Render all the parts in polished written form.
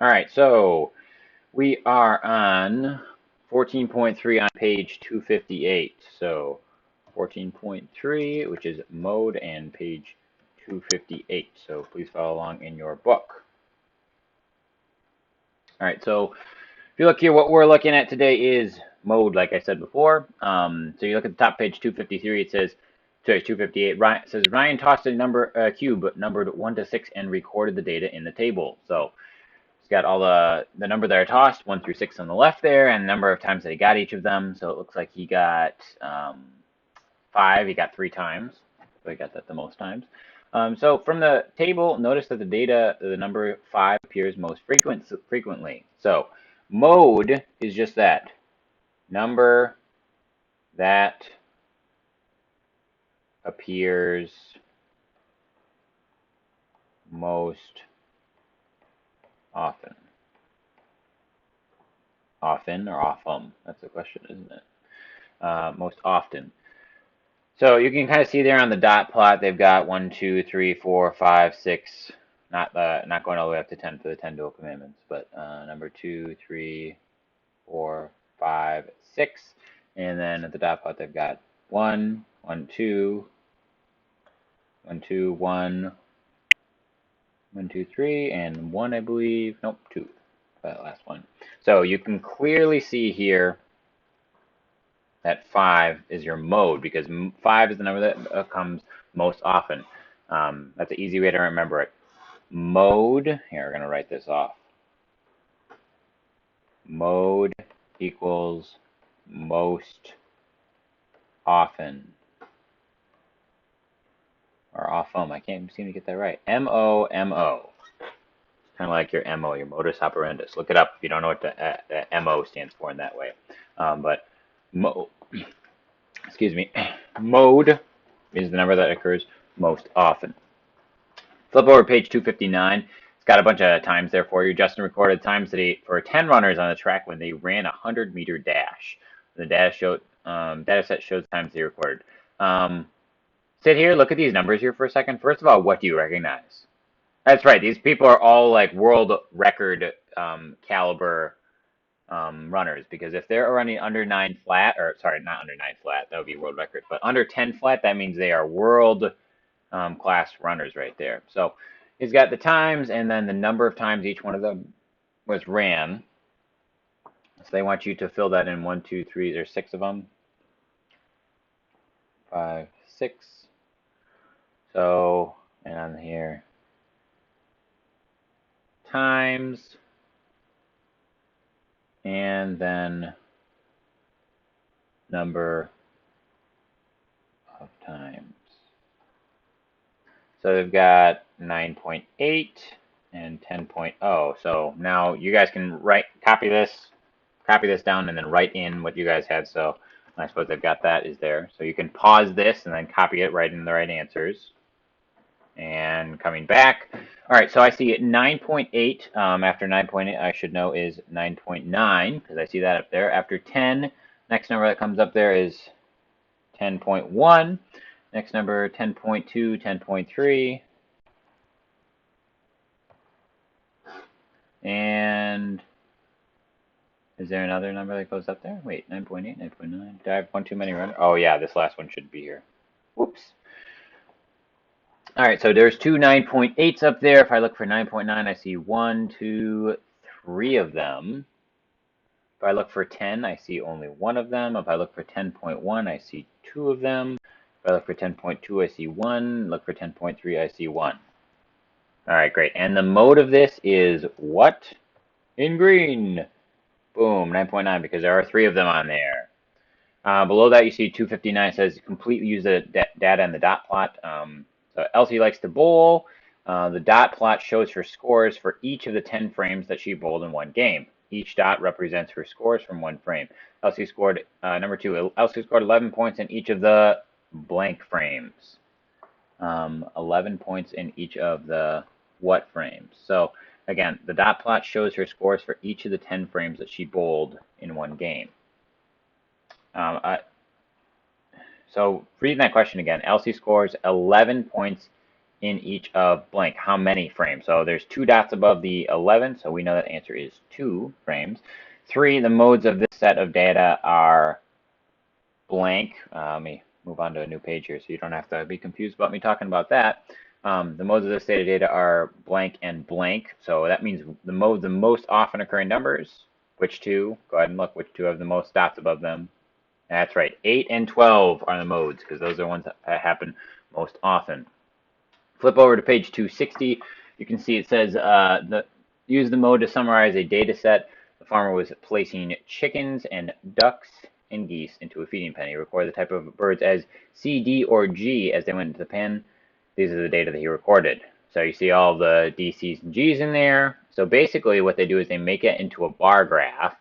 All right, so we are on 14.3 on page 258. So 14.3, which is mode, and page 258. So please follow along in your book. All right, so if you look here, what we're looking at today is mode, like I said before. So you look at the top page 253, it says, sorry, 258, Ryan, it says Ryan tossed a cube numbered 1 to 6 and recorded the data in the table. So he's got all the number that are tossed, 1 through 6 on the left there, and the number of times that he got each of them. So it looks like he got 5, he got 3 times. So he got that the most times. So from the table, notice that the number 5 appears most frequently. So mode is just that, number that appears most often. Often or often? That's the question, isn't it? Most often. So you can kind of see there on the dot plot, they've got 1, 2, 3, 4, 5, 6. Not going all the way up to 10 for the 10 dual commandments, but number 2, 3, 4, 5, 6. And then at the dot plot, they've got 1, 1, 2, 1, 2, 1, 1, 2, 3, and 1, I believe. Nope, 2. That last one. So you can clearly see here that 5 is your mode, because 5 is the number that comes most often. That's an easy way to remember it. Mode, here, we're going to write this off. Mode equals most often. Or often, I can't seem to get that right. M-O-M-O. Kind of like your MO, your modus operandus. Look it up if you don't know what the MO stands for in that way. But excuse me, mode is the number that occurs most often. Flip over to page 259. It's got a bunch of times there for you. Justin recorded times today for 10 runners on the track when they ran a 100-meter dash. The data set shows times they recorded. Sit here, look at these numbers here for a second. First of all, what do you recognize? That's right. These people are all like world record caliber runners, because if they're running under 9 flat, or sorry, not under 9 flat, that would be world record, but under 10 flat, that means they are world class runners right there. So he's got the times and then the number of times each one of them was ran. So they want you to fill that in. 1, 2, 3, there's 6 of them. 5, 6. So, and on here, times, and then number of times. So they've got 9.8 and 10.0. So now you guys can copy this down, and then write in what you guys had. So I suppose they've got that is there. So you can pause this and then copy it, write in the right answers. And coming back. All right, so I see 9.8. After 9.8, I should know is 9.9, because I see that up there. After 10, next number that comes up there is 10.1. Next number, 10.2, 10.3. And is there another number that goes up there? Wait, 9.8, 9.9. Did I have one too many runners? Oh yeah, this last one should be here. Whoops. All right, so there's two 9.8s up there. If I look for 9.9, I see 1, 2, 3 of them. If I look for 10, I see only 1 of them. If I look for 10.1, I see 2 of them. If I look for 10.2, I see 1. Look for 10.3, I see 1. All right, great. And the mode of this is what? In green. Boom, 9.9, because there are 3 of them on there. Below that, you see 259 says completely use the data in the dot plot. So Elsie likes to bowl. The dot plot shows her scores for each of the 10 frames that she bowled in one game. Each dot represents her scores from one frame. Elsie scored, number 2, Elsie scored 11 points in each of the blank frames. 11 points in each of the what frames. So again, the dot plot shows her scores for each of the 10 frames that she bowled in one game. So reading that question again, Elsie scores 11 points in each of blank. How many frames? So there's 2 dots above the 11, so we know that answer is 2 frames. 3, the modes of this set of data are blank. Let me move on to a new page here so you don't have to be confused about me talking about that. The modes of this set of data are blank and blank, so that means the most often occurring numbers. Which two? Go ahead and look which two have the most dots above them. That's right, 8 and 12 are the modes, because those are ones that happen most often. Flip over to page 260. You can see it says use the mode to summarize a data set. The farmer was placing chickens and ducks and geese into a feeding pen. He recorded the type of birds as C, D, or G as they went into the pen. These are the data that he recorded. So you see all the D, C's, and G's in there. So basically what they do is they make it into a bar graph.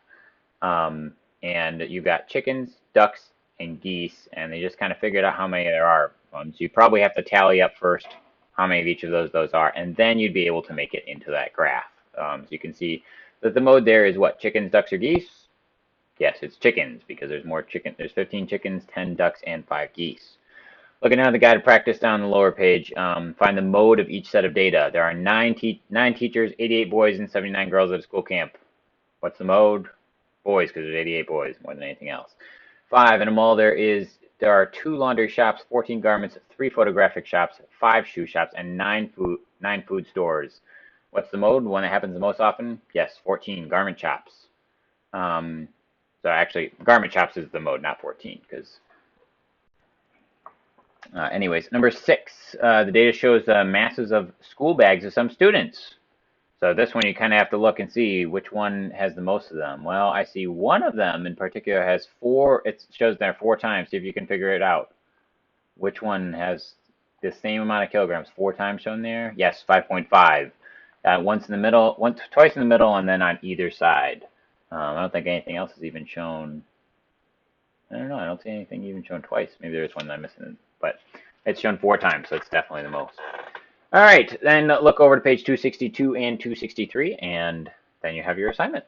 And you've got chickens, ducks, and geese, and they just kind of figured out how many there are. So you probably have to tally up first how many of each of those are, and then you'd be able to make it into that graph. So you can see that the mode there is what? Chickens, ducks, or geese? Yes, it's chickens, because there's more chicken. There's 15 chickens, 10 ducks, and 5 geese. Looking at the guided practice down the lower page, find the mode of each set of data. There are 9 teachers, 88 boys, and 79 girls at a school camp. What's the mode? Boys, because there's 88 boys more than anything else. 5, in a mall there are 2 laundry shops, 14 garments, 3 photographic shops, 5 shoe shops, and 9 food stores. What's the mode? One that happens the most often? Yes, 14, garment shops. So actually, garment shops is the mode, not 14, because anyways, number 6, the data shows masses of school bags of some students. So this one you kind of have to look and see which one has the most of them. Well, I see one of them in particular has 4, it shows there 4 times. See if you can figure it out. Which one has the same amount of kilograms? 4 times shown there? Yes, 5.5. Once in the middle, twice in the middle, and then on either side. I don't think anything else is even shown. I don't know, I don't see anything even shown twice. Maybe there's one that I'm missing, but it's shown 4 times, so it's definitely the most. All right, then look over to page 262 and 263, and then you have your assignment.